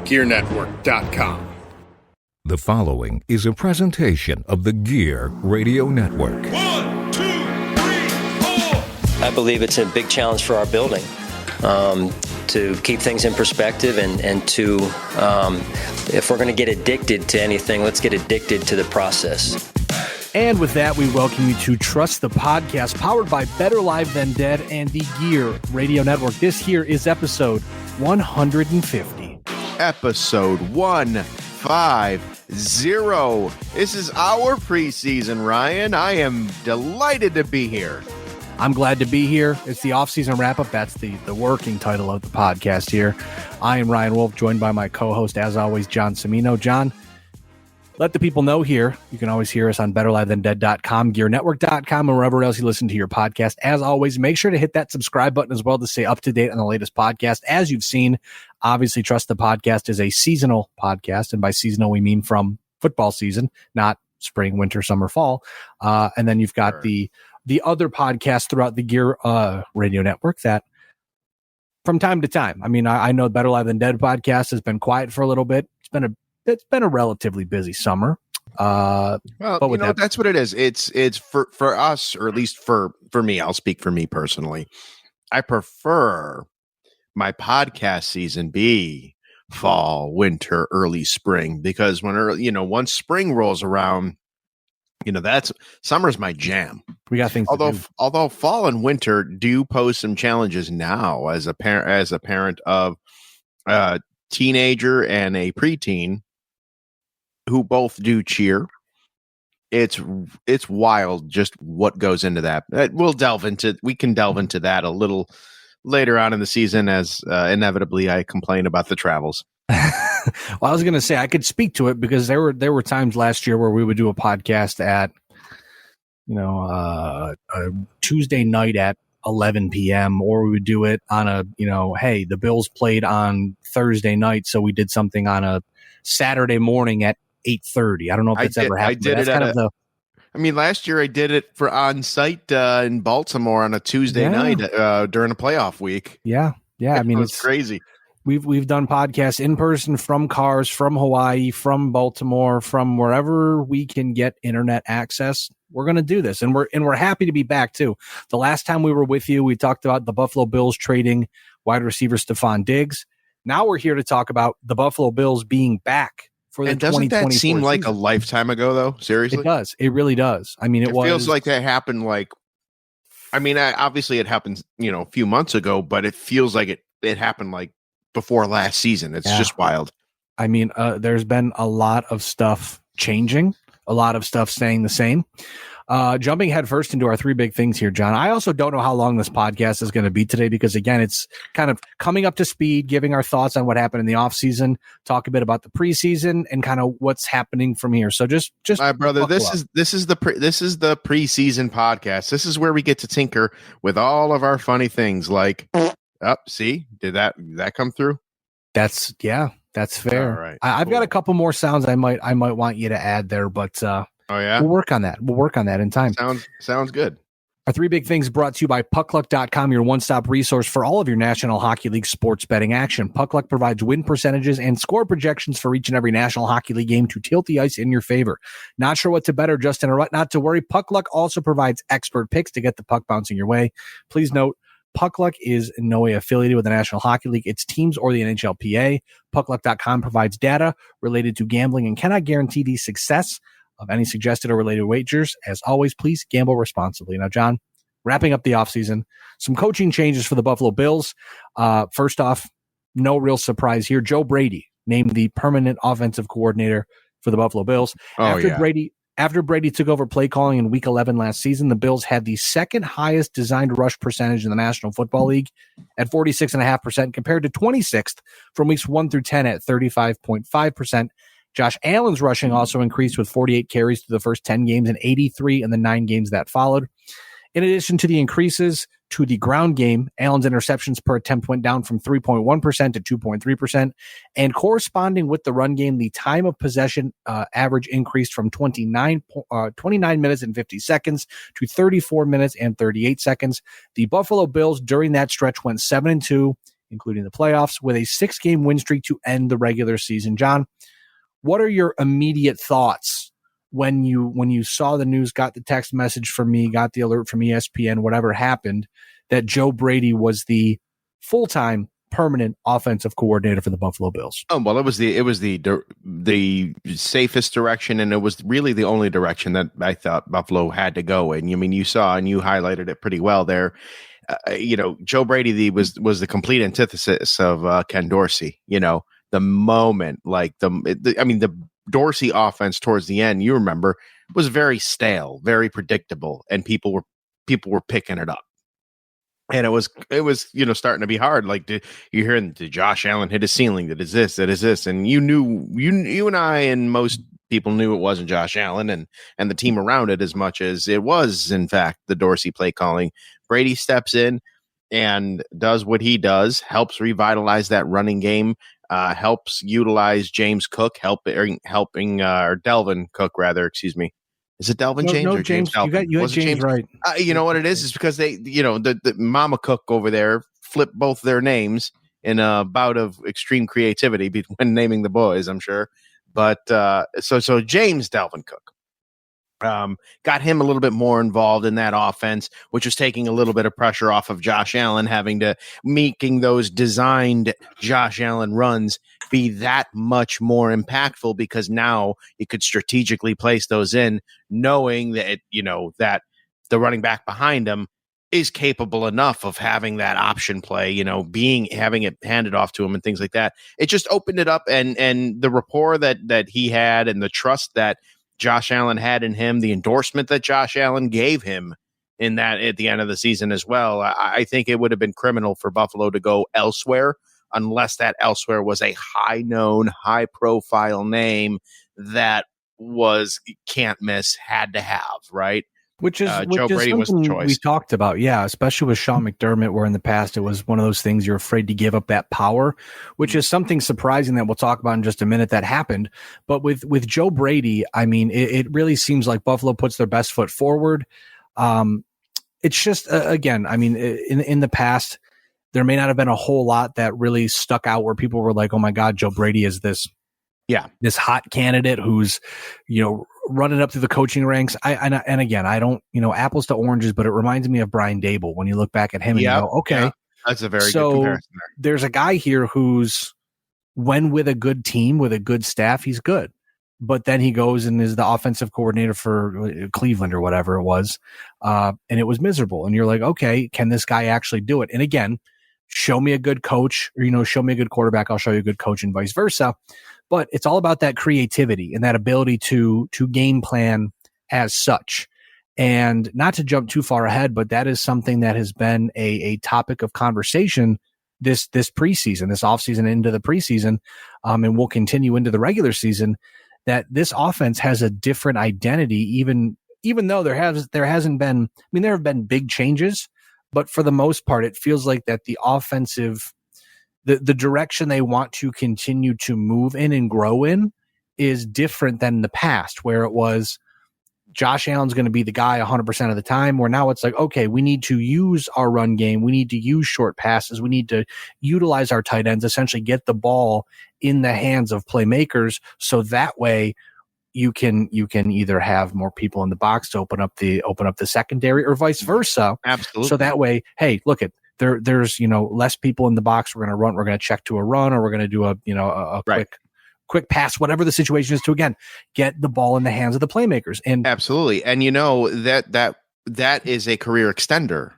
GearNetwork.com. The following is a presentation of the Gear Radio Network. 1, 2, 3, 4. I believe it's a big challenge for our building to keep things in perspective and to, if we're going to get addicted to anything, let's get addicted to the process. And with that, we welcome you to Trust the Podcast, powered by Better Live Than Dead and the Gear Radio Network. This here is episode 150. Episode 150. This is our preseason, Ryan. I am delighted to be here. I'm glad to be here. It's the Offseason Wrap-Up. That's the working title of the podcast here. I am Ryan Wolfe, joined by my co-host, as always, John Cimino. John, let the people know here. You can always hear us on betterlivethandead.com, gearnetwork.com, and wherever else you listen to your podcast. As always, make sure to hit that subscribe button as well to stay up to date on the latest podcast. As you've seen, obviously, Trust the Podcast is a seasonal podcast, and by seasonal, we mean from football season, not spring, winter, summer, fall. And then you've got the other podcasts throughout the Gear Radio Network that from time to time, I mean, I know Better Live Than Dead podcast has been quiet for a little bit. It's been a relatively busy summer. Well, but you know, that's what it is. It's for us, or at least for me, I'll speak for me personally. I prefer my podcast season be fall, winter, early spring, because once spring rolls around, that's summer's my jam. We got things. Although fall and winter do pose some challenges now as a parent of a teenager and a preteen who both do cheer. It's wild just what goes into that. We can delve into that a little later on in the season, as inevitably I complain about the travels. Well, I was going to say I could speak to it because there were times last year where we would do a podcast at a Tuesday night at 11 p.m. or we would do it on hey, the Bills played on Thursday night, so we did something on a Saturday morning at 8:30. I don't know if that's ever happened. Last year I did it for on site in Baltimore on a Tuesday night during a playoff week. Yeah. I mean, it's crazy. We've done podcasts in person from cars, from Hawaii, from Baltimore, from wherever we can get internet access. We're going to do this, and we're happy to be back too. The last time we were with you, we talked about the Buffalo Bills trading wide receiver Stephon Diggs. Now we're here to talk about the Buffalo Bills being back for the 2024 doesn't that seem like season. a lifetime ago, though? Seriously, it does. It really does. I mean, it feels like that happened. Obviously it happened, a few months ago, but it feels like it happened like before last season. It's just wild. I mean, there's been a lot of stuff changing, a lot of stuff staying the same. Jumping headfirst into our three big things here, John. I also don't know how long this podcast is going to be today because, again, it's kind of coming up to speed, giving our thoughts on what happened in the offseason, talk a bit about the preseason, and kind of what's happening from here. So just my brother, this is the preseason podcast. This is where we get to tinker with all of our funny things. Like, see, did that come through? That's fair. All right, I've got a couple more sounds I might want you to add there, but oh yeah, we'll work on that. We'll work on that in time. Sounds good. Our three big things brought to you by PuckLuck.com, your one-stop resource for all of your National Hockey League sports betting action. PuckLuck provides win percentages and score projections for each and every National Hockey League game to tilt the ice in your favor. Not sure what to bet or just in a rut? Not to worry. PuckLuck also provides expert picks to get the puck bouncing your way. Please note, PuckLuck is in no way affiliated with the National Hockey League, its teams, or the NHLPA. PuckLuck.com provides data related to gambling and cannot guarantee the success of any suggested or related wagers. As always, please gamble responsibly. Now, John, wrapping up the offseason, some coaching changes for the Buffalo Bills. First off, no real surprise here. Joe Brady named the permanent offensive coordinator for the Buffalo Bills. After Brady took over play calling in Week 11 last season, the Bills had the second highest designed rush percentage in the National Football League at 46.5% compared to 26th from Weeks 1 through 10 at 35.5%. Josh Allen's rushing also increased with 48 carries through the first 10 games and 83 in the 9 games that followed. In addition to the increases to the ground game, Allen's interceptions per attempt went down from 3.1% to 2.3%. And corresponding with the run game, the time of possession average increased from 29 minutes and 50 seconds to 34 minutes and 38 seconds. The Buffalo Bills during that stretch went 7-2 including the playoffs, with a 6-game win streak to end the regular season. John, what are your immediate thoughts when you saw the news, got the text message from me, got the alert from ESPN, whatever happened, that Joe Brady was the full-time permanent offensive coordinator for the Buffalo Bills? Oh, well, it was the safest direction, and it was really the only direction that I thought Buffalo had to go in. I mean, you saw and you highlighted it pretty well there. Joe Brady was the complete antithesis of Ken Dorsey. The moment, like the Dorsey offense towards the end, you remember, was very stale, very predictable, and people were picking it up. And it was starting to be hard. Like, you're hearing, did Josh Allen hit his ceiling? That is this. And you and I and most people knew it wasn't Josh Allen and the team around it as much as it was, in fact, the Dorsey play calling. Brady steps in and does what he does, helps revitalize that running game, helps utilize James Cook, helping or Delvin Cook, rather, excuse me. Is it Delvin James or James Delvin? You had James right. You know what it is because they, the Mama Cook over there flipped both their names in a bout of extreme creativity when naming the boys, I'm sure. But so James Delvin Cook got him a little bit more involved in that offense, which was taking a little bit of pressure off of Josh Allen, making those designed Josh Allen runs be that much more impactful, because now you could strategically place those in, knowing that that the running back behind him is capable enough of having that option play, having it handed off to him and things like that. It just opened it up, and the rapport that he had and the trust that Josh Allen had in him, the endorsement that Josh Allen gave him in that at the end of the season as well. I think it would have been criminal for Buffalo to go elsewhere, unless that elsewhere was a high-known, high-profile name that was can't miss, had to have, right? Which is Joe Brady was the choice. We talked about, especially with Sean McDermott, where in the past it was one of those things you're afraid to give up that power, which is something surprising that we'll talk about in just a minute that happened. But with Joe Brady, I mean, it really seems like Buffalo puts their best foot forward. It's just, again, I mean, in the past, there may not have been a whole lot that really stuck out where people were like, oh my God, Joe Brady is this hot candidate who's, running up through the coaching ranks. And again, I don't, apples to oranges, but it reminds me of Brian Dable when you look back at him and you go, okay, that's a very good comparison there. There's a guy here who's, when with a good team, with a good staff, he's good. But then he goes and is the offensive coordinator for Cleveland or whatever it was. And it was miserable. And you're like, okay, can this guy actually do it? And again, show me a good coach, or, show me a good quarterback, I'll show you a good coach, and vice versa. But it's all about that creativity and that ability to game plan as such. And not to jump too far ahead, but that is something that has been a topic of conversation this preseason, this offseason into the preseason, and will continue into the regular season, that this offense has a different identity, even though there hasn't been, I mean, there have been big changes, but for the most part, it feels like that the offensive, the direction they want to continue to move in and grow in is different than the past, where it was Josh Allen's going to be the guy 100% of the time, where now it's like, okay, we need to use our run game. We need to use short passes. We need to utilize our tight ends, essentially get the ball in the hands of playmakers. So that way you can either have more people in the box to open up the secondary, or vice versa. Absolutely. So that way, hey, look at, there's less people in the box. We're going to run. We're going to check to a run, or we're going to do a quick pass, whatever the situation is, to again get the ball in the hands of the playmakers. And absolutely, and that is a career extender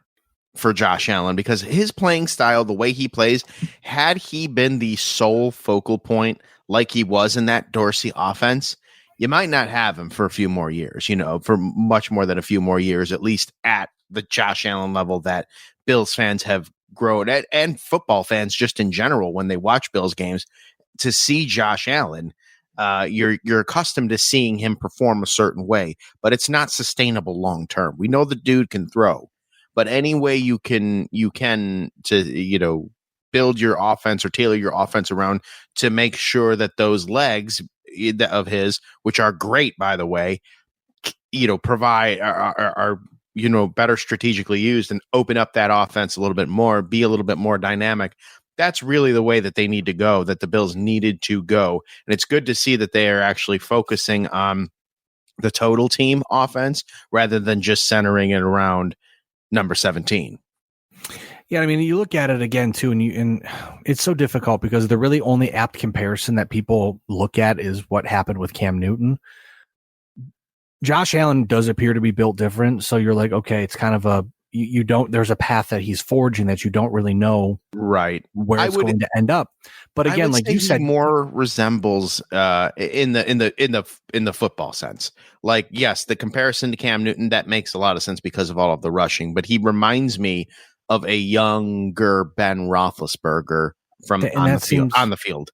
for Josh Allen, because his playing style, the way he plays, had he been the sole focal point like he was in that Dorsey offense, you might not have him for a few more years. For much more than a few more years, at least at the Josh Allen level that Bills fans have grown at, and football fans just in general, when they watch Bills games, to see Josh Allen, you're accustomed to seeing him perform a certain way, but it's not sustainable long term. We know the dude can throw, but any way you can to build your offense or tailor your offense around to make sure that those legs of his, which are great by the way, provide are better strategically used and open up that offense a little bit more, be a little bit more dynamic. that's really the way that they need to go, that the Bills needed to go. And it's good to see that they are actually focusing on the total team offense rather than just centering it around number 17. Yeah, I mean, you look at it again too, and it's so difficult because the really only apt comparison that people look at is what happened with Cam Newton. Josh Allen does appear to be built different, so you're like, okay, it's kind of you don't. There's a path that he's forging that you don't really know right where it's going to end up. But again, like you said, more resembles in the football sense. Like, yes, the comparison to Cam Newton, that makes a lot of sense because of all of the rushing, but he reminds me of a younger Ben Roethlisberger on the field.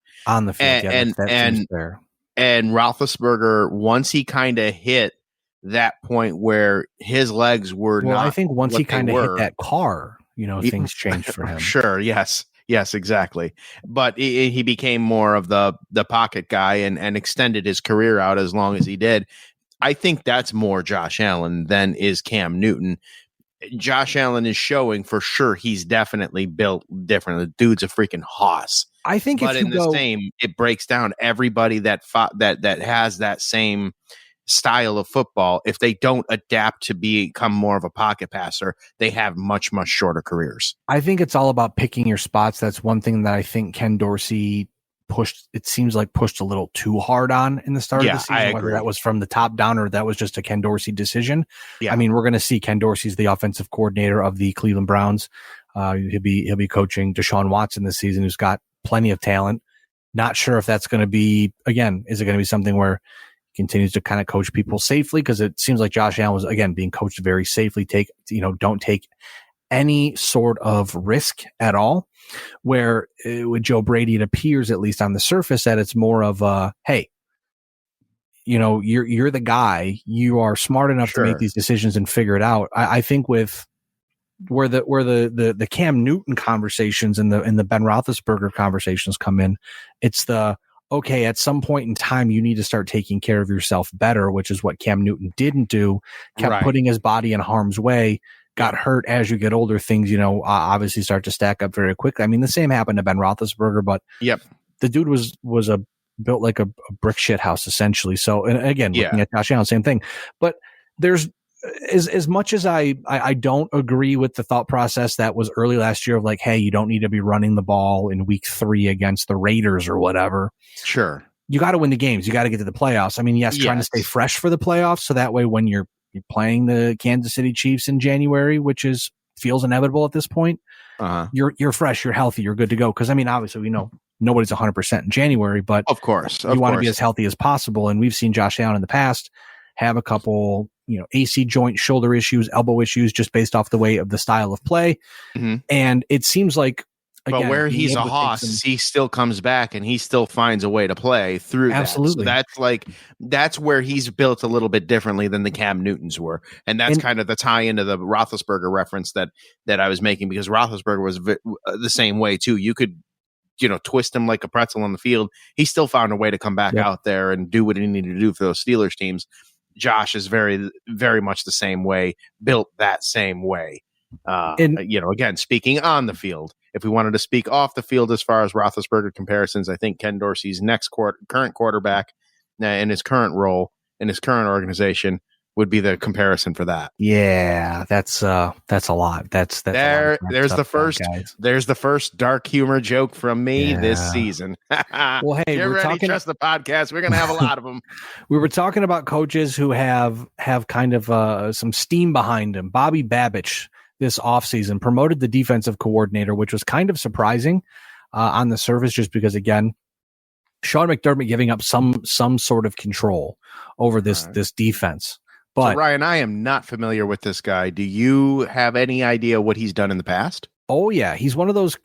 And Roethlisberger, once he kind of hit that point where his legs were not, I think once he kind of hit that car, things changed for him. Sure. Yes, exactly. But he became more of the pocket guy and extended his career out as long as he did. I think that's more Josh Allen than is Cam Newton. Josh Allen is showing for sure he's definitely built different. The dude's a freaking hoss. I think, but it breaks down everybody that has that same style of football. If they don't adapt to become more of a pocket passer, they have much, much shorter careers. I think it's all about picking your spots. That's one thing that I think Ken Dorsey pushed a little too hard on in the start of the season, whether that was from the top down or that was just a Ken Dorsey decision. Yeah. I mean, we're going to see Ken Dorsey's the offensive coordinator of the Cleveland Browns. He'll be coaching Deshaun Watson this season, who's got plenty of talent. Not sure if that's going to be, again, is it going to be something where he continues to kind of coach people safely? Because it seems like Josh Allen was, again, being coached very safely. Don't take any sort of risk at all. Where with Joe Brady, it appears, at least on the surface, that it's more of a, hey, you're the guy. You are smart enough to make these decisions and figure it out. I think with where the Cam Newton conversations and the Ben Roethlisberger conversations come in, it's okay, at some point in time, you need to start taking care of yourself better, which is what Cam Newton didn't do, kept putting his body in harm's way, got hurt. As you get older, things, obviously start to stack up very quickly. I mean, the same happened to Ben Roethlisberger, but the dude was built like a brick shit house, essentially. So, and again, looking at Josh Allen, same thing. But there's, as much as I don't agree with the thought process that was early last year of like, hey, you don't need to be running the ball in week 3 against the Raiders or whatever. Sure. You got to win the games. You got to get to the playoffs. I mean, trying to stay fresh for the playoffs. So that way, when you're playing the Kansas City Chiefs in January, which feels inevitable at this point, you're fresh, you're healthy, you're good to go. Cause I mean, obviously we know nobody's 100% in January, but of course you want to be as healthy as possible. And we've seen Josh Allen in the past have a couple, AC joint, shoulder issues, elbow issues, just based off the way of the style of play. Mm-hmm. And it seems like, again, but where he's a hoss, he still comes back and he still finds a way to play through that. Absolutely. So that's where he's built a little bit differently than the Cam Newtons were. And that's kind of the tie into the Roethlisberger reference that I was making, because Roethlisberger was the same way too. You could, twist him like a pretzel on the field. He still found a way to come back out there and do what he needed to do for those Steelers teams. Josh is very, very much the same way, built that same way. Again, speaking on the field, if we wanted to speak off the field as far as Roethlisberger comparisons, I think Ken Dorsey's current quarterback in his current role in his current organization would be the comparison for that. Yeah, that's a lot. That's there's the first dark humor joke from me this season. Well, hey, trust the podcast. We're gonna have a lot of them. We were talking about coaches who have kind of some steam behind them. Bobby Babich this offseason promoted the defensive coordinator, which was kind of surprising on the surface, just because, again, Sean McDermott giving up some sort of control over this defense. But so, Ryan, I am not familiar with this guy. Do you have any idea what he's done in the past? Oh yeah, he's one of those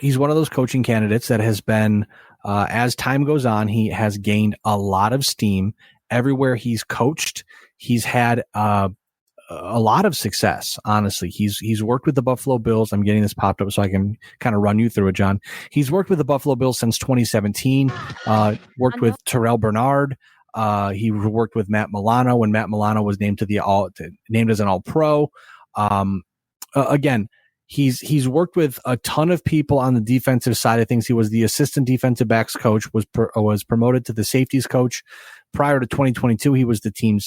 coaching candidates that has been, as time goes on, he has gained a lot of steam. Everywhere he's coached, he's had a lot of success. Honestly, he's worked with the Buffalo Bills. I'm getting this popped up so I can kind of run you through it, John. He's worked with the Buffalo Bills since 2017. Worked with Terrell Bernard. He worked with Matt Milano when Matt Milano was named as an All-Pro. Again, He's worked with a ton of people on the defensive side of things. He was the assistant defensive backs coach, was promoted to the safeties coach. Prior to 2022, he was named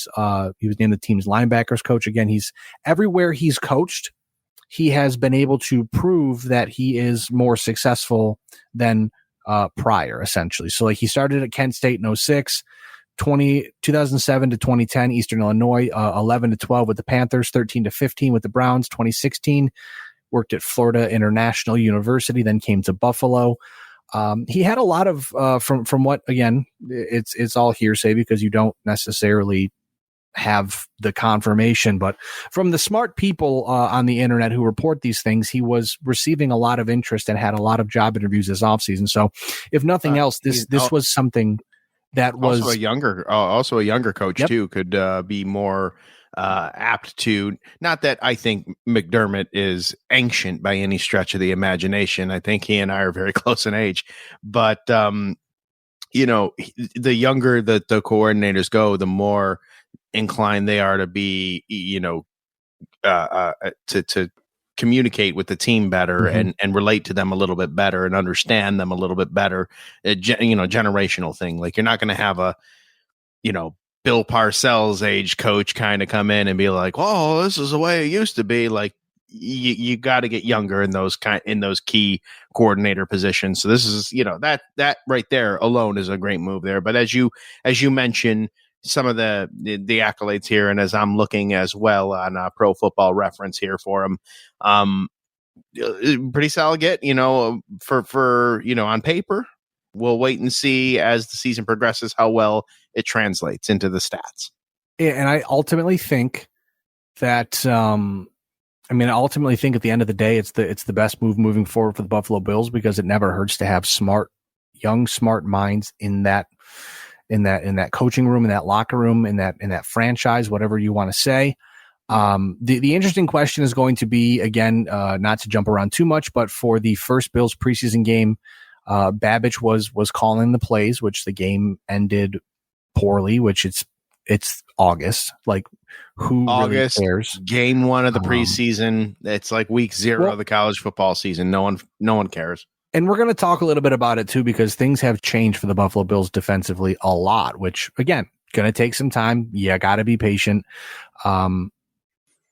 the team's linebackers coach. Again, he's everywhere he's coached. He has been able to prove that he is more successful than prior, essentially. So like he started at Kent State in 06, 2007 to 2010, Eastern Illinois, 11 to 12 with the Panthers, 13 to 15 with the Browns, 2016, worked at Florida International University, then came to Buffalo. He had a lot of, from what, again, it's all hearsay because you don't necessarily have the confirmation, but from the smart people on the internet who report these things, he was receiving a lot of interest and had a lot of job interviews this offseason. So if nothing else, this was something that was also a younger coach too, could be more apt to, not that I think McDermott is ancient by any stretch of the imagination. I think he and I are very close in age, but the younger the coordinators go, the more inclined they are to be, to communicate with the team better and relate to them a little bit better and understand them a little bit better. Generational thing. Like you're not going to have a, Bill Parcells age coach kind of come in and be like, "Oh, this is the way it used to be." Like you got to get younger in those key coordinator positions. So this is, that right there alone is a great move there. But as you mentioned, some of the accolades here, and as I'm looking as well on Pro Football Reference here for him, pretty solid get, for on paper. We'll wait and see as the season progresses how well it translates into the stats. Yeah, and I ultimately think that ultimately think at the end of the day it's the best move moving forward for the Buffalo Bills, because it never hurts to have young smart minds in that coaching room, in that locker room, in that franchise, whatever you want to say. The interesting question is going to be, again, not to jump around too much, but for the first Bills preseason game, Babbage was calling the plays, which the game ended poorly, which it's August. Like who really cares? Game 1 of the preseason. It's like week 0 of the college football season. No one cares. And we're going to talk a little bit about it too, because things have changed for the Buffalo Bills defensively a lot, which again, going to take some time. Yeah, got to be patient. But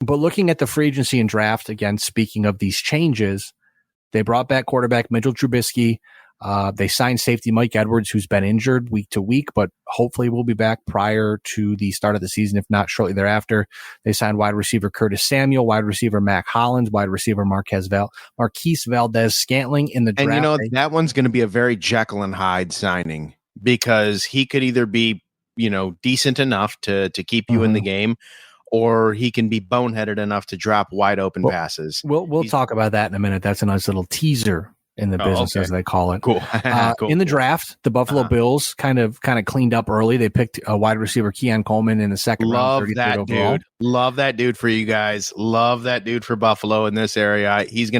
looking at the free agency and draft, again, speaking of these changes, they brought back quarterback Mitchell Trubisky. They signed safety Mike Edwards, who's been injured week to week, but hopefully will be back prior to the start of the season, if not shortly thereafter. They signed wide receiver Curtis Samuel, wide receiver Mac Hollins, wide receiver Marquise Valdez-Scantling in the draft. And that one's going to be a very Jekyll and Hyde signing, because he could either be, decent enough to keep you in the game, or he can be boneheaded enough to drop wide open passes. We'll talk about that in a minute. That's a nice little teaser in the business, as they call it. Cool. In the draft, the Buffalo Bills kind of cleaned up early. They picked a wide receiver, Keon Coleman, in the second round. Love that dude. Love that dude for you guys. Love that dude for Buffalo in this area. He's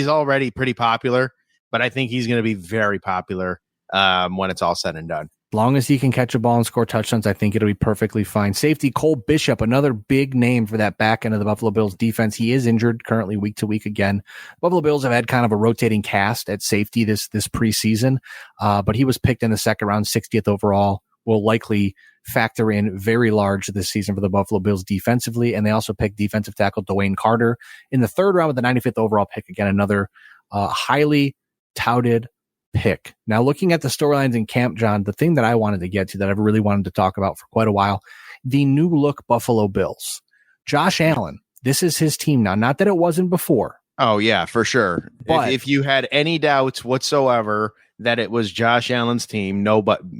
already pretty popular, but I think he's going to be very popular when it's all said and done. As long as he can catch a ball and score touchdowns, I think it'll be perfectly fine. Safety Cole Bishop, another big name for that back end of the Buffalo Bills defense. He is injured currently week to week again. Buffalo Bills have had kind of a rotating cast at safety this preseason, but he was picked in the second round, 60th overall. Will likely factor in very large this season for the Buffalo Bills defensively. And they also picked defensive tackle Dwayne Carter in the third round with the 95th overall pick. Again, another highly touted pick. Now, looking at the storylines in camp, John, the thing that I wanted to get to, that I've really wanted to talk about for quite a while, the new look Buffalo Bills. Josh Allen, this is his team now. Not that it wasn't before. Oh, yeah, for sure. But if you had any doubts whatsoever that it was Josh Allen's team,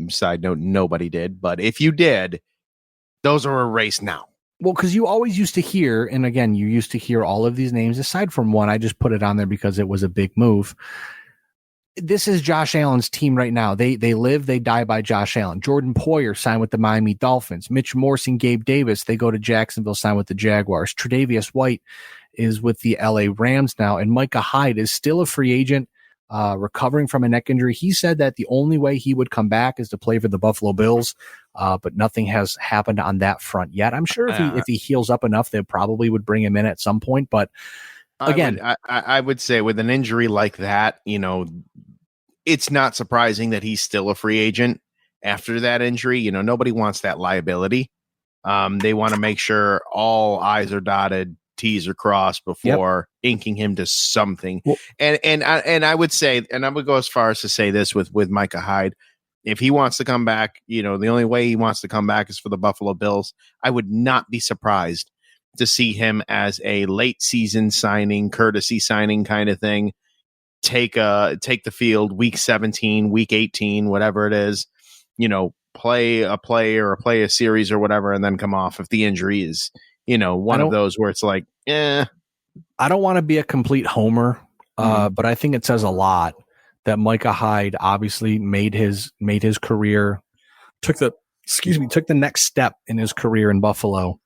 side note, nobody did. But if you did, those are erased now. Well, because you always used to hear, and again, you used to hear all of these names, aside from one, I just put it on there because it was a big move. This is Josh Allen's team right now. They live, they die by Josh Allen. Jordan Poyer signed with the Miami Dolphins. Mitch Morse and Gabe Davis, they go to Jacksonville, sign with the Jaguars. Tre'Davious White is with the LA Rams now, and Micah Hyde is still a free agent, recovering from a neck injury. He said that the only way he would come back is to play for the Buffalo Bills, but nothing has happened on that front yet. I'm sure if he heals up enough, they probably would bring him in at some point, but again, I would say with an injury like that, it's not surprising that he's still a free agent after that injury. Nobody wants that liability. They want to make sure all I's are dotted, T's are crossed before inking him to something. Well, And I would say, and I would go as far as to say this with Micah Hyde, if he wants to come back, the only way he wants to come back is for the Buffalo Bills. I would not be surprised to see him as a late season signing, courtesy signing kind of thing. Take the field week 17, week 18, whatever it is, play a play or play a series or whatever, and then come off if the injury is, one of those where it's like, I don't want to be a complete homer, but I think it says a lot that Micah Hyde obviously made his career, took the next step in his career in Buffalo.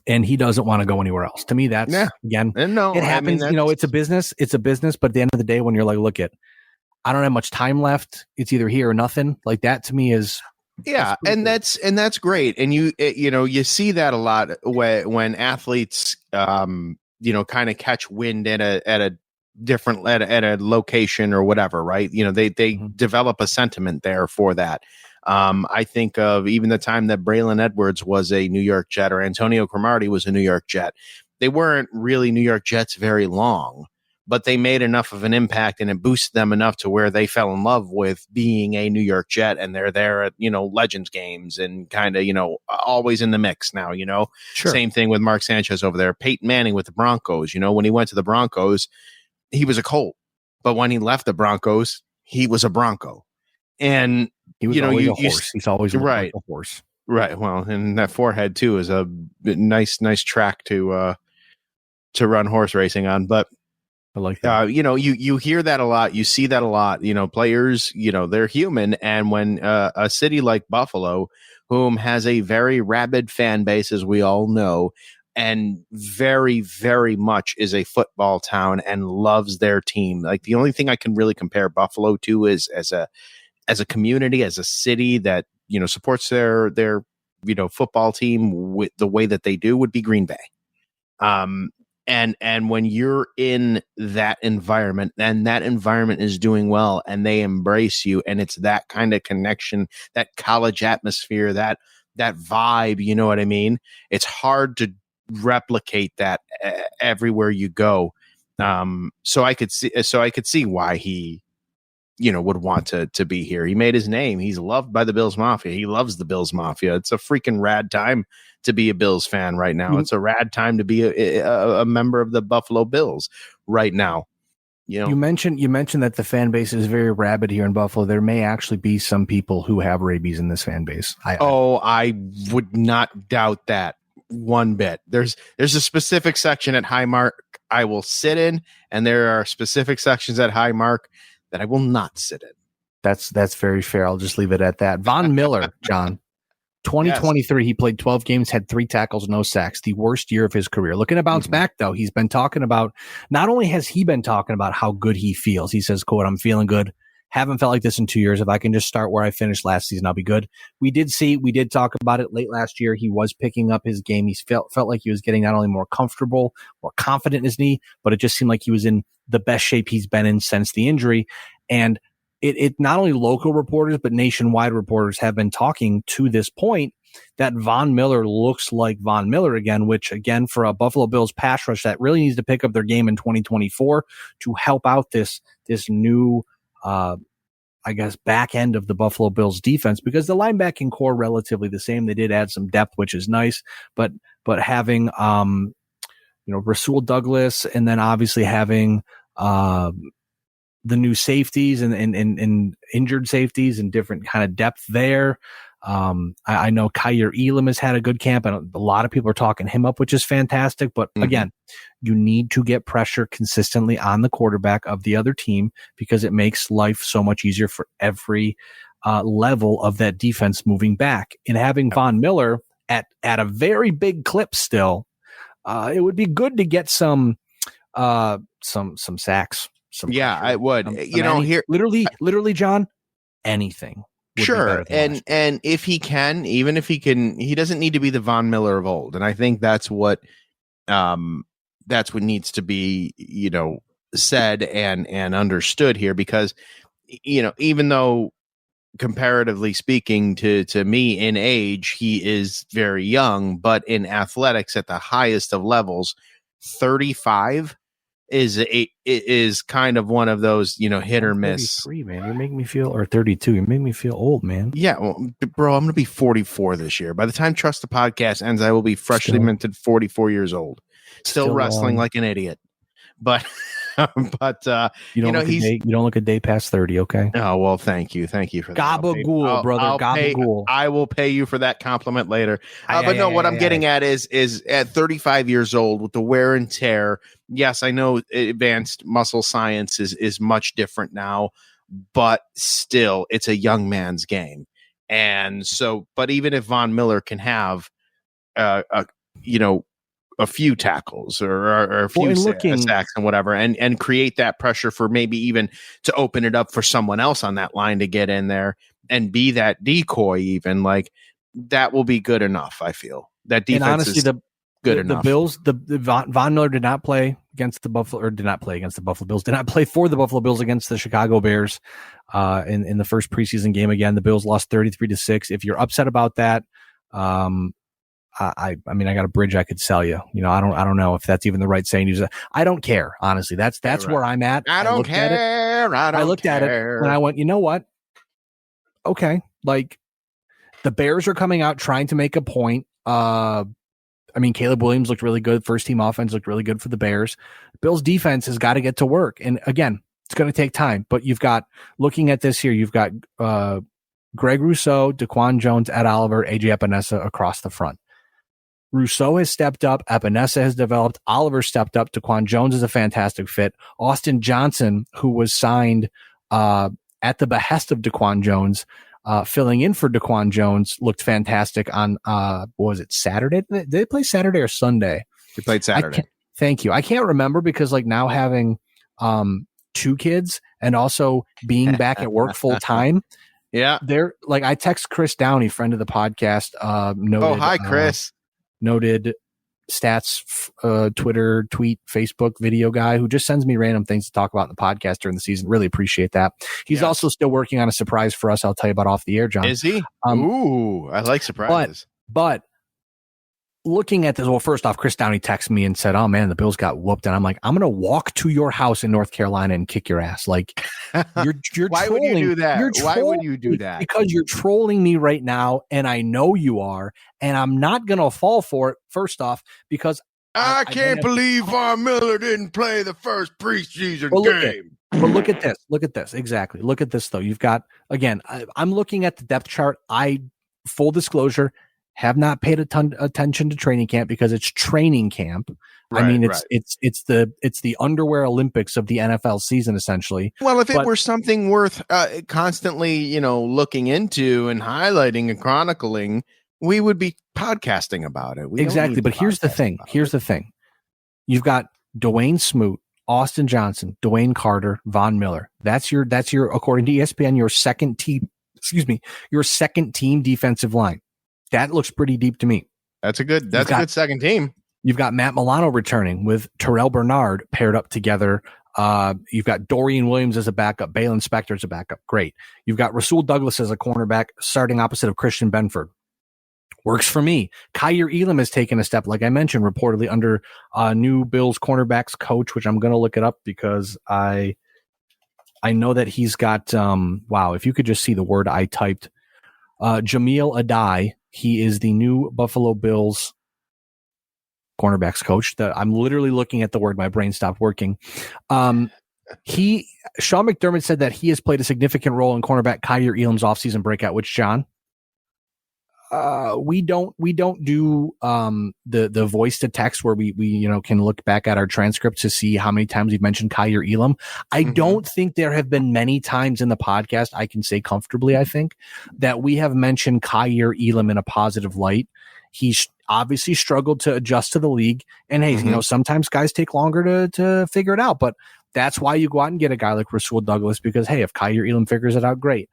And he doesn't want to go anywhere else. To me, that's again, it happens. It's a business. It's a business. But at the end of the day, when you're like, look, I don't have much time left. It's either here or nothing. Like that to me is that's great. And you see that a lot when athletes kind of catch wind at a different at a location or whatever, right? They develop a sentiment there for that. I think of even the time that Braylon Edwards was a New York Jet or Antonio Cromartie was a New York Jet. They weren't really New York Jets very long, but they made enough of an impact and it boosted them enough to where they fell in love with being a New York Jet, and they're there at, Legends games and kind of, always in the mix now, Sure. Same thing with Mark Sanchez over there. Peyton Manning with the Broncos, when he went to the Broncos, he was a Colt, but when he left the Broncos, he was a Bronco. And he was always a horse. He's always right. Like a horse. Right. Well, and that forehead too is a nice track to run horse racing on. But I like that. You hear that a lot. You see that a lot. Players, they're human. And when a city like Buffalo, whom has a very rabid fan base, as we all know, and very, very much is a football town and loves their team. Like the only thing I can really compare Buffalo to is as a community, as a city that, supports their football team with the way that they do would be Green Bay. And when you're in that environment and that environment is doing well and they embrace you, and it's that kind of connection, that college atmosphere, that vibe, you know what I mean? It's hard to replicate that everywhere you go. So I could see why he, would want to be here. He made his name. He's loved by the Bills Mafia. He loves the Bills Mafia. It's a freaking rad time to be a Bills fan right now. It's a rad time to be a member of the Buffalo Bills right now. You mentioned that the fan base is very rabid here in Buffalo. There may actually be some people who have rabies in this fan base. I would not doubt that one bit. There's a specific section at Highmark I will sit in, and there are specific sections at Highmark that I will not sit in. That's very fair. I'll just leave it at that. Von Miller, John, 2023, he played 12 games, had 3 tackles, no sacks, the worst year of his career. Looking to bounce back, though. He's been talking about, not only has he been talking about how good he feels, he says, quote, "I'm feeling good. Haven't felt like this in 2 years. If I can just start where I finished last season, I'll be good." We did talk about it late last year. He was picking up his game. He felt like he was getting not only more comfortable, more confident in his knee, but it just seemed like he was in the best shape he's been in since the injury. And it not only local reporters, but nationwide reporters have been talking to this point that Von Miller looks like Von Miller again, which again, for a Buffalo Bills pass rush that really needs to pick up their game in 2024 to help out this new, back end of the Buffalo Bills defense, because the linebacking core relatively the same. They did add some depth, which is nice, but having, Rasul Douglas, and then obviously having, the new safeties and injured safeties and different kind of depth there. I know Kyer Elam has had a good camp, and a lot of people are talking him up, which is fantastic. But again, you need to get pressure consistently on the quarterback of the other team, because it makes life so much easier for every level of that defense moving back. And having Von Miller at a very big clip still, it would be good to get some sacks. I would. Here, literally, John, anything. Sure. And if he can, even if he can, he doesn't need to be the Von Miller of old. And I think that's what that's what needs to be, said and understood here, because, even though comparatively speaking to me in age, he is very young, but in athletics at the highest of levels, 35 is kind of one of those, hit or miss. 33, man. You're making me feel, or 32. You're making me feel old, man. Yeah, well, bro, I'm going to be 44 this year. By the time Trust the Podcast ends, I will be freshly minted 44 years old. Still wrestling like an idiot. But you don't look a day past 30. Okay. Oh, well, thank you for that. Gabagool, brother. Gabagool. I will pay you for that compliment later. What I'm getting at is at 35 years old, with the wear and tear. Yes, I know advanced muscle science is much different now, but still, it's a young man's game. And so, but even if Von Miller can have, a few tackles or a few sacks and whatever, and create that pressure for maybe even to open it up for someone else on that line to get in there and be that decoy, even, like, that will be good enough. I feel that defense, and honestly, is good enough. The Bills, the Von Miller did not play against the Buffalo, or did not play against the Buffalo Bills, did not play for the Buffalo Bills against the Chicago Bears in the first preseason game. Again, the Bills lost 33-6. If you're upset about that, I mean, I got a bridge I could sell you. I don't know if that's even the right saying. I don't care, honestly. That's right. Where I'm at. I looked at it and I went, you know what? Okay, like, the Bears are coming out trying to make a point. I mean, Caleb Williams looked really good. First team offense looked really good for the Bears. Bills defense has got to get to work, and again, it's going to take time. But you've got, looking at this here, you've got Greg Rousseau, Daquan Jones, Ed Oliver, AJ Epinesa across the front. Rousseau has stepped up. Epinesa has developed. Oliver stepped up. Daquan Jones is a fantastic fit. Austin Johnson, who was signed at the behest of Daquan Jones, filling in for Daquan Jones, looked fantastic on, what was it, Saturday? Did they play Saturday or Sunday? They played Saturday. Thank you. I can't remember, because, like, now having two kids and also being back at work full time. Yeah. They're like, I text Chris Downey, friend of the podcast. Noted, hi, Chris. Noted stats, Twitter, tweet, Facebook video guy who just sends me random things to talk about in the podcast during the season. Really appreciate that. He's also still working on a surprise for us. I'll tell you about off the air, John. Is he? Ooh, I like surprises. But looking at this, well, first off, Chris Downey texted me and said, "Oh man, the Bills got whooped," and I'm like, "I'm gonna walk to your house in North Carolina and kick your ass." Like, you're why trolling. would you do that? Why would you do that? Because you're trolling me right now, and I know you are, and I'm not gonna fall for it. First off, because I can't believe Von Miller didn't play the first preseason game. But look at this. Look at this. Exactly. Look at this, though. You've got, again, I'm looking at the depth chart. Full disclosure, have not paid a ton attention to training camp because it's training camp. Right, I mean, it's the underwear Olympics of the NFL season, essentially. Well, if it were something worth constantly, looking into and highlighting and chronicling, we would be podcasting about it. Exactly. But here's the thing. You've got Dwayne Smoot, Austin Johnson, Dwayne Carter, Von Miller. That's your, according to ESPN, your second team defensive line. That looks pretty deep to me. That's a good second team. You've got Matt Milano returning with Terrell Bernard paired up together. You've got Dorian Williams as a backup. Balin Spector as a backup. Great. You've got Rasul Douglas as a cornerback starting opposite of Christian Benford. Works for me. Kyer Elam has taken a step, like I mentioned, reportedly under new Bills cornerbacks coach, which I'm going to look it up because I know that he's got, wow, if you could just see the word I typed, Jamil Adai. He is the new Buffalo Bills cornerbacks coach. I'm literally looking at the word. My brain stopped working. Sean McDermott said that he has played a significant role in cornerback Kyer Elam's offseason breakout, which, John, we don't do the voice to text where we can look back at our transcripts to see how many times we've mentioned Kyer Elam. I don't think there have been many times in the podcast, I can say comfortably, I think, that we have mentioned Kyer Elam in a positive light. He's obviously struggled to adjust to the league, and hey, sometimes guys take longer to figure it out, but that's why you go out and get a guy like Rasul Douglas, because hey, if Kyer Elam figures it out, great.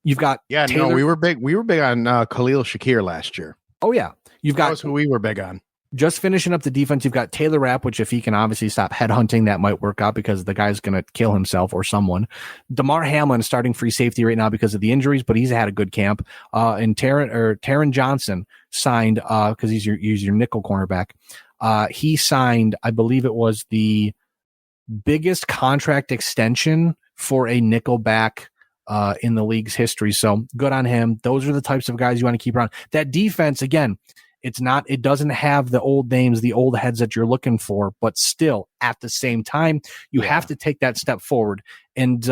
You've got Taylor. No, we were big on Khalil Shakir last year. Oh yeah, that was who we were big on. Just finishing up the defense, you've got Taylor Rapp, which if he can obviously stop headhunting, that might work out because the guy's going to kill himself or someone. DeMar Hamlin starting free safety right now because of the injuries, but he's had a good camp. And Taron Johnson signed because he's your nickel cornerback. He signed, I believe it was the biggest contract extension for a nickelback in the league's history. So good on him. Those are the types of guys you want to keep around. That defense, again, it doesn't have the old names, the old heads that you're looking for, but still at the same time, you have to take that step forward. And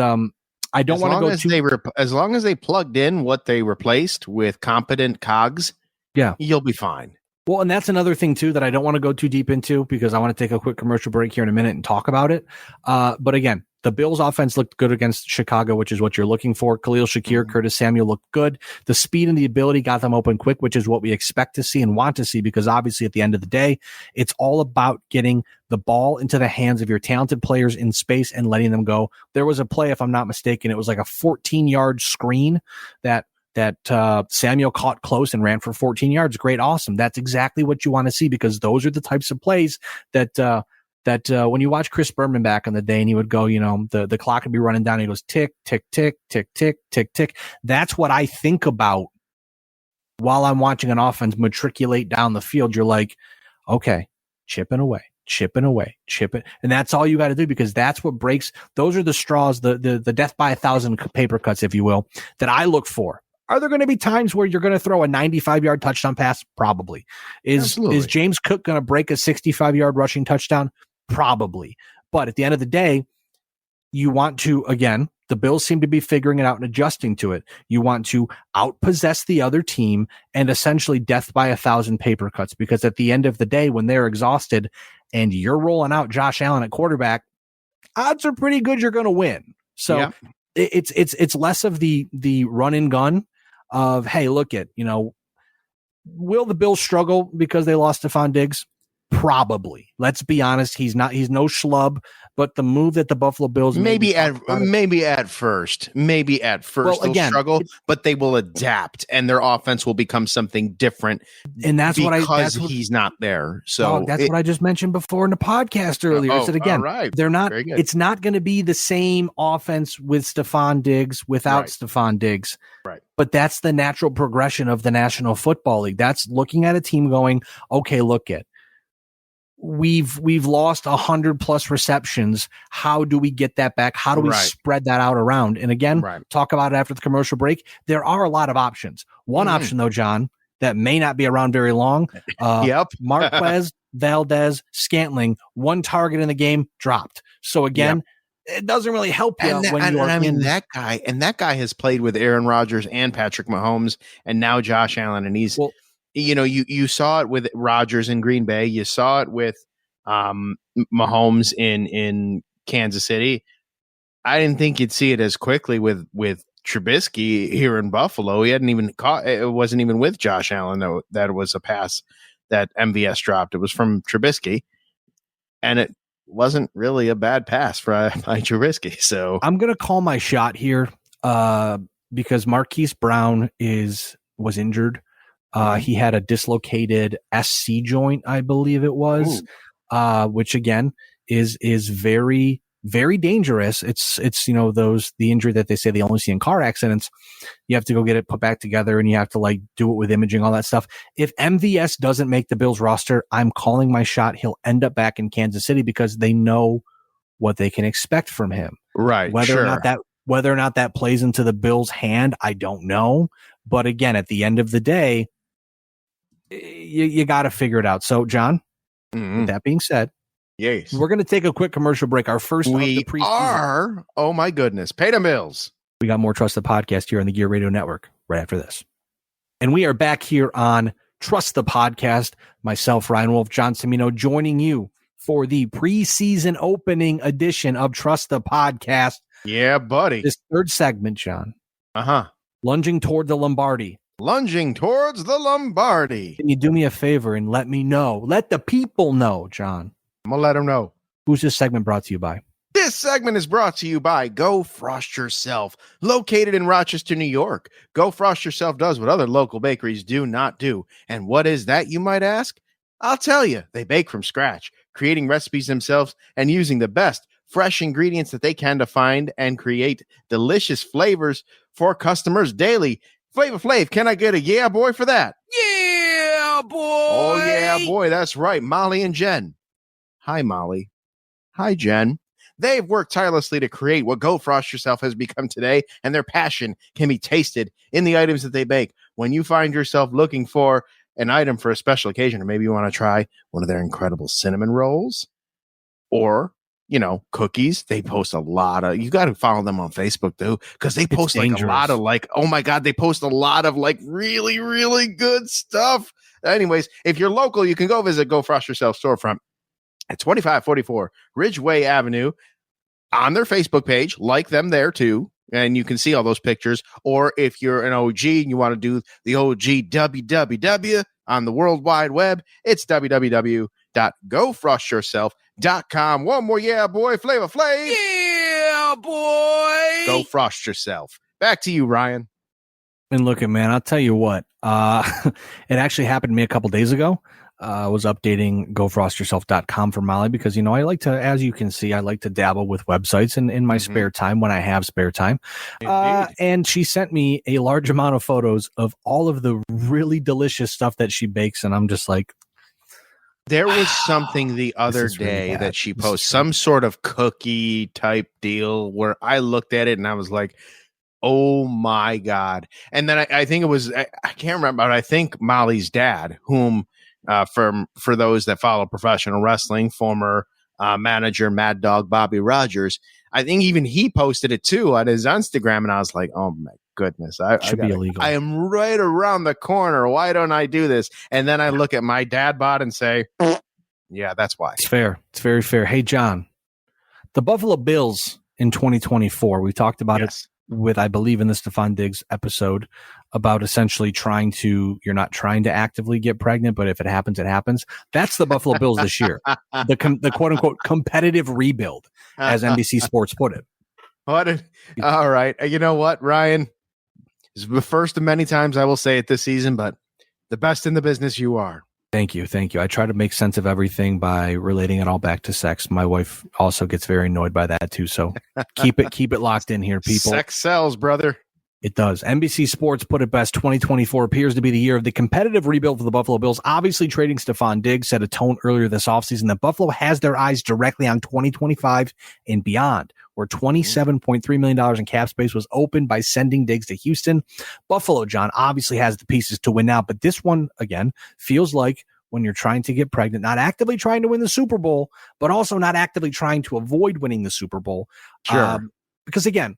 I don't want to go as long as they plugged in what they replaced with competent cogs, you'll be fine. Well, and that's another thing too that I don't want to go too deep into because I want to take a quick commercial break here in a minute and talk about it. But again, the Bills offense looked good against Chicago, which is what you're looking for. Khalil Shakir, Curtis Samuel looked good. The speed and the ability got them open quick, which is what we expect to see and want to see because obviously at the end of the day, it's all about getting the ball into the hands of your talented players in space and letting them go. There was a play, if I'm not mistaken, it was like a 14-yard screen that Samuel caught close and ran for 14 yards. Great. Awesome. That's exactly what you want to see because those are the types of plays that when you watch Chris Berman back in the day and he would go, the clock would be running down. And he goes, tick, tick, tick, tick, tick, tick, tick. That's what I think about while I'm watching an offense matriculate down the field. You're like, okay, chipping away. Chip it. And that's all you got to do because that's what breaks. Those are the straws, the death by 1,000 paper cuts, if you will, that I look for. Are there going to be times where you're going to throw a 95-yard touchdown pass? Probably. Is James Cook going to break a 65-yard rushing touchdown? Probably. But at the end of the day, you want to, again, the Bills seem to be figuring it out and adjusting to it. You want to outpossess the other team and essentially death by 1,000 paper cuts because at the end of the day, when they're exhausted and you're rolling out Josh Allen at quarterback, odds are pretty good you're going to win. So it's less of the run and gun of, hey, look at, will the Bills struggle because they lost Stephon Diggs? Probably. Let's be honest. He's no schlub, but the move that the Buffalo Bills maybe at first they'll struggle, but they will adapt and their offense will become something different. And that's he's not there. So that's what I just mentioned before in the podcast earlier. I said again, they're not. It's not going to be the same offense with Stephon Diggs without Stephon Diggs. Right. But that's the natural progression of the National Football League. That's looking at a team going, okay, look at. We've lost 100+ receptions. How do we get that back? How do we spread that out around? And again, talk about it after the commercial break. There are a lot of options. One option though, John, that may not be around very long. Marquez, Valdez, Scantling, one target in the game dropped. So again, it doesn't really help you that guy has played with Aaron Rodgers and Patrick Mahomes and now Josh Allen and he's you saw it with Rodgers in Green Bay. You saw it with Mahomes in Kansas City. I didn't think you'd see it as quickly with Trubisky here in Buffalo. He hadn't even caught. It wasn't even with Josh Allen though. That was a pass that MVS dropped. It was from Trubisky, and it wasn't really a bad pass by Trubisky. So I'm gonna call my shot here because Marquise Brown was injured. He had a dislocated SC joint, I believe it was, which again is very, very dangerous. It's the injury that they say they only see in car accidents. You have to go get it put back together and you have to do it with imaging, all that stuff. If MVS doesn't make the Bills roster, I'm calling my shot. He'll end up back in Kansas City because they know what they can expect from him. Right. Whether or not that plays into the Bills' hand, I don't know. But again, at the end of the day, you got to figure it out. So, John, with that being said, yes, we're going to take a quick commercial break. Our first of the preseason. Oh my goodness, pay the bills. We got more Trust the Podcast here on the Gear Radio Network right after this. And we are back here on Trust the Podcast. Myself, Ryan Wolfe, John Cimino, joining you for the preseason opening edition of Trust the Podcast. Yeah, buddy. This third segment, John. Lunging toward the Lombardi. Lunging towards the Lombardi. Can you do me a favor and let me know? Let the people know, John. I'm going to let them know. Who's this segment brought to you by? This segment is brought to you by Go Frost Yourself, located in Rochester, New York. Go Frost Yourself does what other local bakeries do not do. And what is that, you might ask? I'll tell you, they bake from scratch, creating recipes themselves and using the best fresh ingredients that they can to find and create delicious flavors for customers daily. Flavor Flav, can I get a yeah boy for that? Yeah, boy. Oh, yeah, boy. That's right. Molly and Jen. Hi, Molly. Hi, Jen. They've worked tirelessly to create what Go Frost Yourself has become today, and their passion can be tasted in the items that they bake. When you find yourself looking for an item for a special occasion, or maybe you want to try one of their incredible cinnamon rolls or, cookies, they post a lot of, you got to follow them on Facebook too, because they post a lot of oh my God, they post a lot of really, really good stuff. Anyways, if you're local, you can go visit Go Frost Yourself storefront at 2544 Ridgeway Avenue on their Facebook page. Like them there too, and you can see all those pictures. Or if you're an OG and you want to do the OG www on the World Wide Web, it's www.gofrostyourself.com. One more yeah boy, Flavor Flav. Yeah, boy. Go Frost Yourself. Back to you, Ryan. And look at, man, I'll tell you what, it actually happened to me a couple days ago. I was updating gofrostyourself.com for Molly because, I like to, as you can see, I like to dabble with websites and in my spare time when I have spare time. And she sent me a large amount of photos of all of the really delicious stuff that she bakes. And I'm just like, there was something the other day that she posted, some sort of cookie type deal where I looked at it and I was like, oh my God. And then I think it was, I can't remember, but I think Molly's dad, whom, for those that follow professional wrestling, former manager Mad Dog Bobby Rogers, I think even he posted it too on his Instagram, and I was like, oh my goodness, should be illegal. I am right around the corner. Why don't I do this? And then I look at my dad bod and say, yeah, that's why. It's fair. It's very fair. Hey, John, the Buffalo Bills in 2024, we talked about it with, I believe, in the Stephon Diggs episode about essentially you're not trying to actively get pregnant, but if it happens, it happens. That's the Buffalo Bills this year. The quote unquote competitive rebuild, as NBC Sports put it. All right. You know what, Ryan? This is the first of many times I will say it this season, but the best in the business you are. Thank you. Thank you. I try to make sense of everything by relating it all back to sex. My wife also gets very annoyed by that too. So keep it locked in here, people. Sex sells, brother. It does. NBC Sports put it best. 2024 appears to be the year of the competitive rebuild for the Buffalo Bills. Obviously, trading Stephon Diggs set a tone earlier this offseason that Buffalo has their eyes directly on 2025 and beyond, where $27.3 million in cap space was opened by sending Diggs to Houston. Buffalo, John, obviously has the pieces to win now, but this one, again, feels like when you're trying to get pregnant, not actively trying to win the Super Bowl, but also not actively trying to avoid winning the Super Bowl. Sure. Because, again,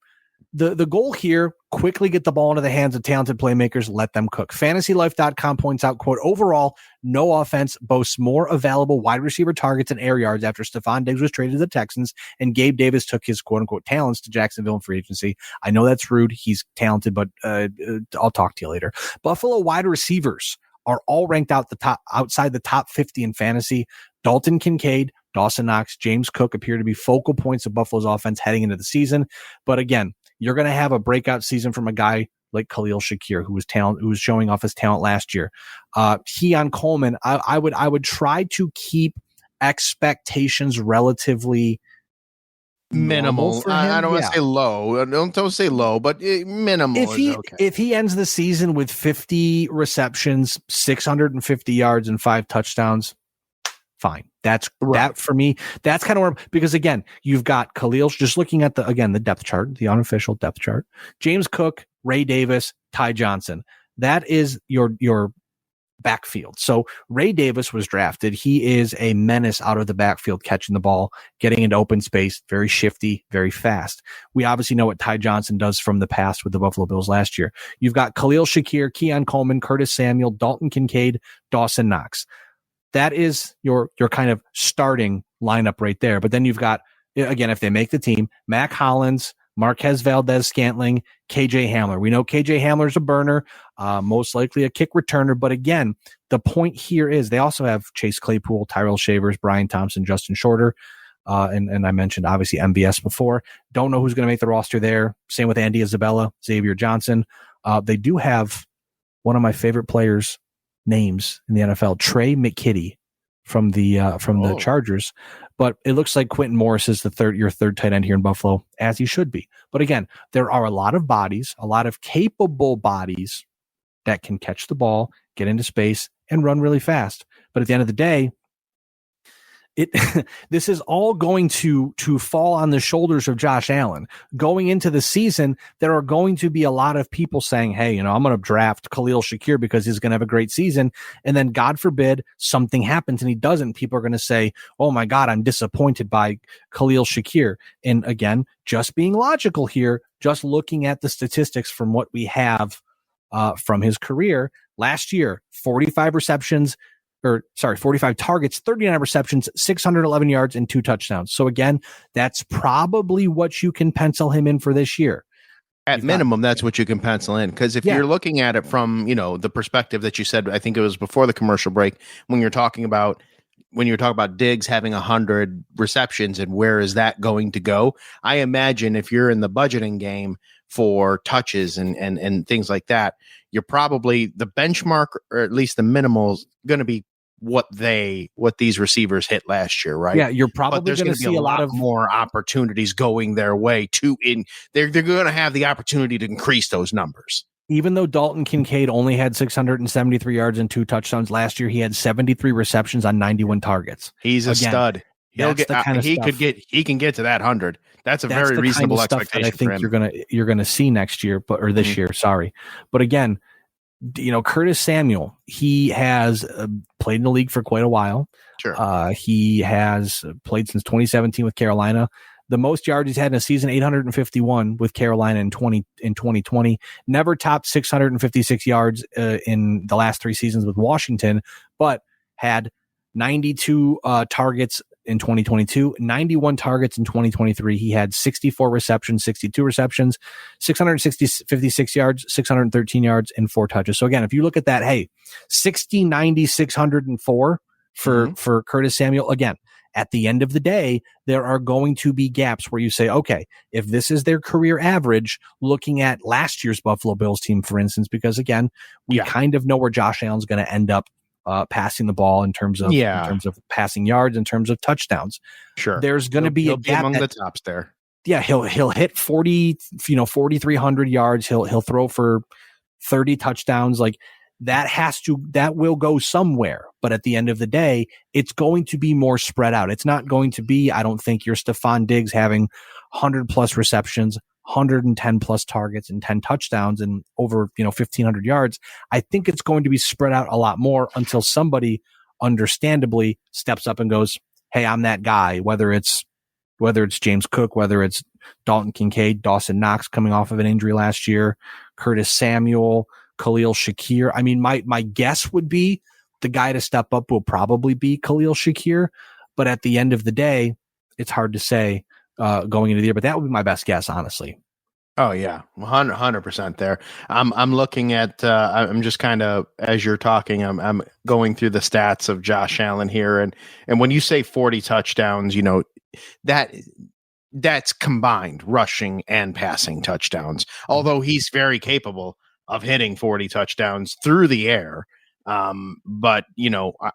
the goal here, quickly get the ball into the hands of talented playmakers, let them cook. FantasyLife.com points out, quote, overall, no offense boasts more available wide receiver targets and air yards after Stephon Diggs was traded to the Texans and Gabe Davis took his, quote unquote, talents to Jacksonville in free agency. I know that's rude. He's talented, but I'll talk to you later. Buffalo wide receivers are all ranked outside the top 50 in fantasy. Dalton Kincaid, Dawson Knox, James Cook appear to be focal points of Buffalo's offense heading into the season. But again, you're going to have a breakout season from a guy like Khalil Shakir, who was showing off his talent last year. Keon Coleman, I would try to keep expectations relatively minimal. I don't want to say low. Don't say low, but minimal. If he ends the season with 50 receptions, 650 yards, and 5 touchdowns, fine. That's right. That for me. That's kind of where, because again, you've got Khalil, just looking at the depth chart, the unofficial depth chart, James Cook, Ray Davis, Ty Johnson. That is your backfield. So Ray Davis was drafted. He is a menace out of the backfield, catching the ball, getting into open space, very shifty, very fast. We obviously know what Ty Johnson does from the past with the Buffalo Bills last year. You've got Khalil Shakir, Keon Coleman, Curtis Samuel, Dalton Kincaid, Dawson Knox. That is your kind of starting lineup right there. But then you've got, again, if they make the team, Mac Hollins, Marquez Valdez-Scantling, KJ Hamler. We know KJ Hamler's a burner, most likely a kick returner. But again, the point here is they also have Chase Claypool, Tyrell Shavers, Brian Thompson, Justin Shorter. And I mentioned obviously MVS before. Don't know who's going to make the roster there. Same with Andy Isabella, Xavier Johnson. They do have one of my favorite players' names in the NFL, Trey McKitty, the Chargers. But it looks like Quentin Morris is your third tight end here in Buffalo, as he should be. But again, there are a lot of bodies, a lot of capable bodies that can catch the ball, get into space, and run really fast. But at the end of the day, this is all going to fall on the shoulders of Josh Allen. Going into the season, there are going to be a lot of people saying, hey, I'm going to draft Khalil Shakir because he's going to have a great season. And then God forbid something happens and he doesn't. People are going to say, oh my God, I'm disappointed by Khalil Shakir. And again, just being logical here, just looking at the statistics from what we have from his career last year, 45 targets, 39 receptions, 611 yards, and 2 touchdowns. So again, that's probably what you can pencil him in for this year. At minimum, that's what you can pencil in. Because if you're looking at it from, the perspective that you said, I think it was before the commercial break, when you're talking about Diggs having 100 receptions and where is that going to go? I imagine if you're in the budgeting game for touches and things like that, you're probably the benchmark, or at least the minimal, is going to be what these receivers hit last year, right? Yeah, you're probably going to see a lot of more opportunities going their way they're going to have the opportunity to increase those numbers. Even though Dalton Kincaid only had 673 yards and 2 touchdowns last year, he had 73 receptions on 91 targets. He's a stud. He can get to that 100. That's a very reasonable expectation. I think you're gonna see next year, this year. Sorry, but again, Curtis Samuel, he has played in the league for quite a while. Sure. He has played since 2017 with Carolina. The most yards he's had in a season, 851 with Carolina in 2020. Never topped 656 yards in the last 3 seasons with Washington, but had 92 targets in 2022, 91 targets in 2023. He had 64 receptions, 62 receptions, 56 yards, 613 yards, and 4 touches. So again, if you look at that, 60, 90, 604 for Curtis Samuel. Again, at the end of the day, there are going to be gaps where you say, okay, if this is their career average, looking at last year's Buffalo Bills team, for instance, because again, we kind of know where Josh Allen's going to end up passing the ball in terms of passing yards, in terms of touchdowns. Sure. There's going to be a gap among the tops there. Yeah, he'll hit 4,300 yards. He'll throw for 30 touchdowns. Like that will go somewhere. But at the end of the day, it's going to be more spread out. It's not going to be, I don't think, your Stephon Diggs having 100 plus receptions, 110 plus targets and 10 touchdowns and over 1,500 yards. I think it's going to be spread out a lot more until somebody understandably steps up and goes, hey, I'm that guy, whether it's James Cook, whether it's Dalton Kincaid, Dawson Knox coming off of an injury last year, Curtis Samuel, Khalil Shakir. I mean, my guess would be the guy to step up will probably be Khalil Shakir. But at the end of the day, it's hard to say going into the year. But that would be my best guess, honestly. Oh yeah, 100% there. I'm looking at. I'm just kind of as you're talking. I'm going through the stats of Josh Allen here, and when you say 40 touchdowns, that's combined rushing and passing touchdowns. Although he's very capable of hitting 40 touchdowns through the air. But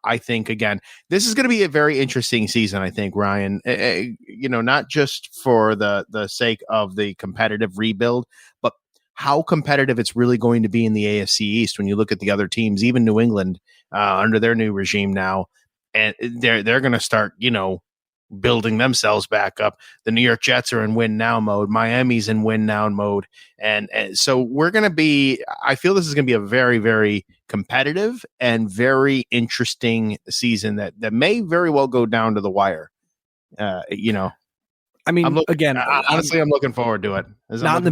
I think again, this is going to be a very interesting season. I think, Ryan, not just for the sake of the competitive rebuild, but how competitive it's really going to be in the AFC East. When you look at the other teams, even New England, under their new regime now, and they're going to start, building themselves back up. The New York Jets are in win now mode. Miami's in win now mode. And so we're going to be, I feel this is going to be a very, very competitive and very interesting season that may very well go down to the wire. I mean, honestly, I'm looking forward to it. Not in the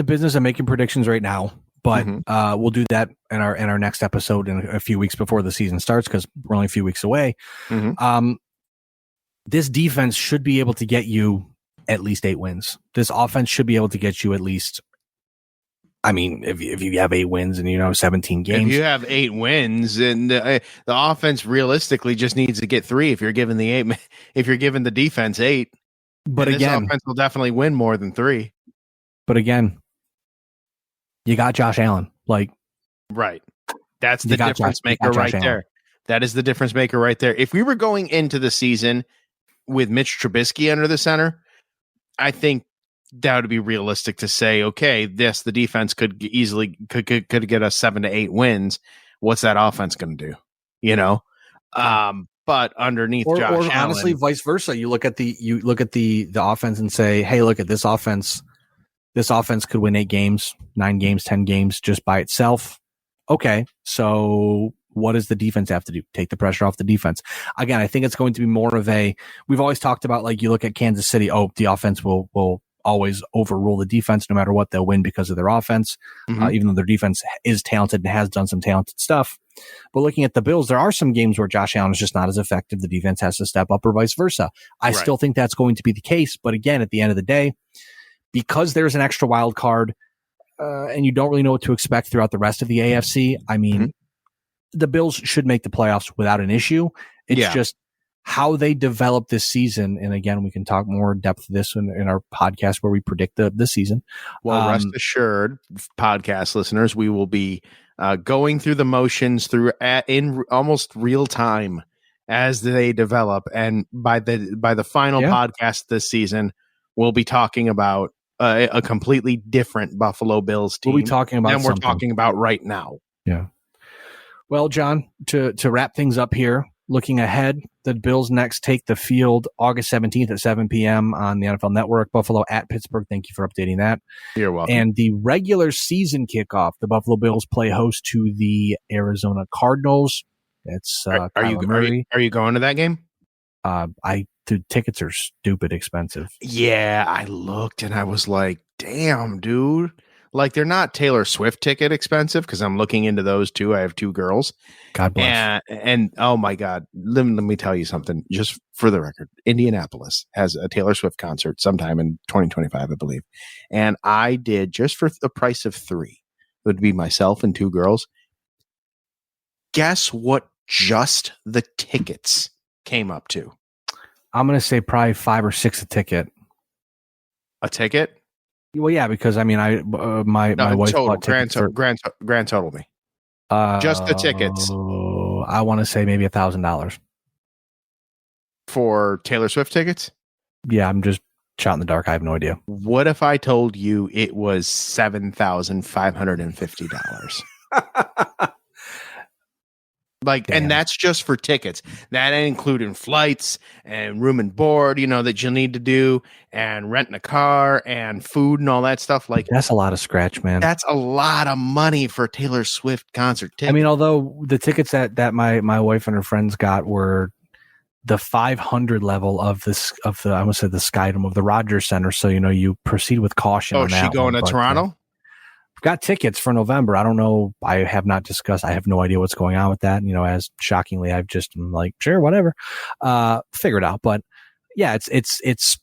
business of making predictions right now, but we'll do that in our next episode in a few weeks before the season starts, because we're only a few weeks away. This defense should be able to get you at least 8 wins. This offense should be able to get you at least, if you have 8 wins and 17 games. If you have 8 wins, and the offense realistically just needs to get 3 if you're giving the defense 8. But and again, this offense will definitely win more than 3. But again, you got Josh Allen. Right. That's the difference maker right there. That is the difference maker right there. If we were going into the season with Mitch Trubisky under the center, I think that would be realistic to say, okay, the defense could easily could get us 7 to 8 wins. What's that offense going to do? You know, but underneath or Josh Allen, honestly, vice versa. You look at the offense and say, hey, look at this offense. This offense could win 8 games, 9 games, 10 games just by itself. Okay, so what does the defense have to do? Take the pressure off the defense. Again, I think it's going to be more of we've always talked about, like, you look at Kansas City, the offense will always overrule the defense no matter what. They'll win because of their offense, even though their defense is talented and has done some talented stuff. But looking at the Bills, there are some games where Josh Allen is just not as effective. The defense has to step up or vice versa. I still think that's going to be the case. But again, at the end of the day, because there's an extra wild card and you don't really know what to expect throughout the rest of the AFC, I mean, the Bills should make the playoffs without an issue. It's just how they develop this season. And again, we can talk more in depth of this in our podcast where we predict the season. Well, rest assured, podcast listeners, we will be going through the motions in almost real time as they develop. And by the final podcast this season, we'll be talking about a completely different Buffalo Bills team. We'll be talking about than we're talking about right now. Yeah. Well, John, to wrap things up here, looking ahead, the Bills next take the field August 17th at 7 p.m. on the NFL Network. Buffalo at Pittsburgh. Thank you for updating that. You're welcome. And the regular season kickoff, the Buffalo Bills play host to the Arizona Cardinals. It's are you going to that game? The tickets are stupid expensive. Yeah, I looked and I was like, damn, dude. Like, they're not Taylor Swift ticket expensive, because I'm looking into those too. I have 2 girls. God bless. And oh my God, let me tell you something. Just for the record, Indianapolis has a Taylor Swift concert sometime in 2025, I believe. And I did, just for the price of 3, it would be myself and 2 girls. Guess what just the tickets came up to? I'm going to say probably 5 or 6 a ticket. A ticket? Well, yeah, because I mean, my wife bought tickets grand total me. Just the tickets. I want to say maybe $1,000 for Taylor Swift tickets. Yeah, I'm just shot in the dark. I have no idea. What if I told you it was $7,550? Like, damn. And that's just for tickets. That ain't including flights and room and board, that you'll need to do, and renting a car and food and all that stuff. Like, that's a lot of scratch, man. That's a lot of money for a Taylor Swift concert ticket. I mean, although the tickets that my wife and her friends got were the 500 level of the I almost said the Skydome of the Rogers Center. So, you proceed with caution. Oh, is she going to Toronto? Got tickets for November. I don't know. I have not discussed. I have no idea what's going on with that. As shockingly, I've just been like, sure, whatever, figure it out. But yeah, it's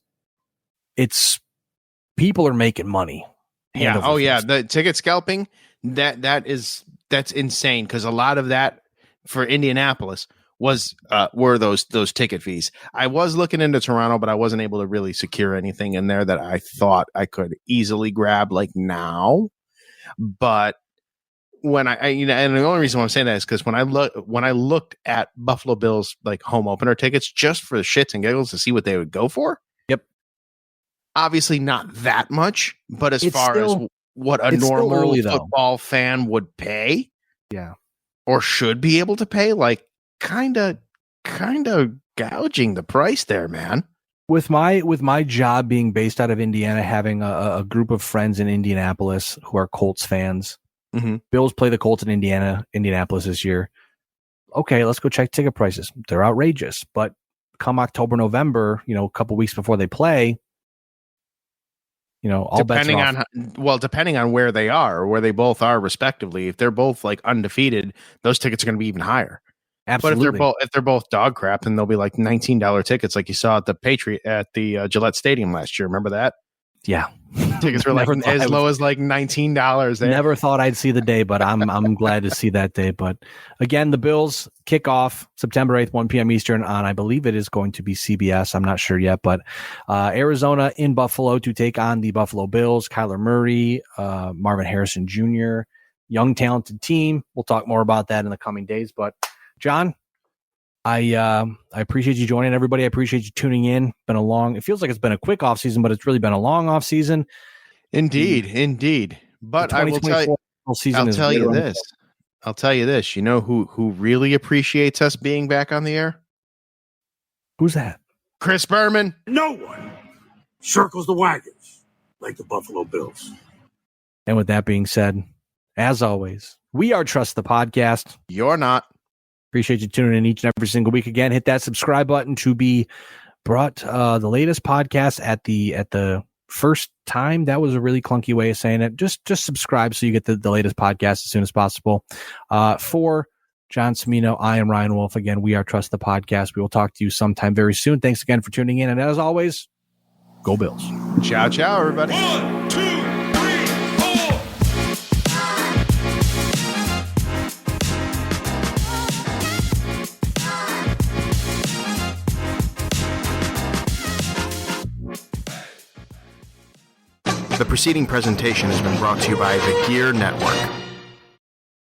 people are making money. Yeah. Oh yeah. The ticket scalping, that's insane. Cause a lot of that for Indianapolis were those ticket fees. I was looking into Toronto, but I wasn't able to really secure anything in there that I thought I could easily grab like now. But when I and the only reason why I'm saying that is because when I looked at Buffalo Bills like home opener tickets just for the shits and giggles to see what they would go for. Yep. Obviously not that much, but as far as what a normal football fan would pay, yeah, or should be able to pay, like kind of gouging the price there, man. With my job being based out of Indiana, having a group of friends in Indianapolis who are Colts fans, Bills play the Colts in Indianapolis this year. Okay, let's go check ticket prices. They're outrageous. But come October, November, a couple weeks before they play, all depending bets are off. Depending on where they are or where they both are respectively, if they're both like undefeated, those tickets are going to be even higher. Absolutely. But if they're both dog crap, then they'll be like $19 tickets, like you saw at the Gillette Stadium last year. Remember that? Yeah, tickets were like as low as like $19. Never thought I'd see the day, but I'm glad to see that day. But again, the Bills kick off September 8th, 1 p.m. Eastern on, I believe it is going to be CBS. I'm not sure yet, but Arizona in Buffalo to take on the Buffalo Bills. Kyler Murray, Marvin Harrison Jr., young talented team. We'll talk more about that in the coming days, but. John, I appreciate you joining, everybody. I appreciate you tuning in. It feels like it's been a quick off season, but it's really been a long off season. Indeed. But I will tell you, I'll tell you this. You know who really appreciates us being back on the air? Who's that? Chris Berman. No one circles the wagons like the Buffalo Bills. And with that being said, as always, we are Trust the Podcast. You're not. Appreciate you tuning in each and every single week. Again, hit that subscribe button to be brought the latest podcast at the first time. That was a really clunky way of saying it. Just subscribe so you get the latest podcast as soon as possible. For John Cimino, I am Ryan Wolfe. Again, we are Trust the Podcast. We will talk to you sometime very soon. Thanks again for tuning in. And as always, go Bills. Ciao, everybody. 1, 2, 3, 4. The preceding presentation has been brought to you by the Gear Network.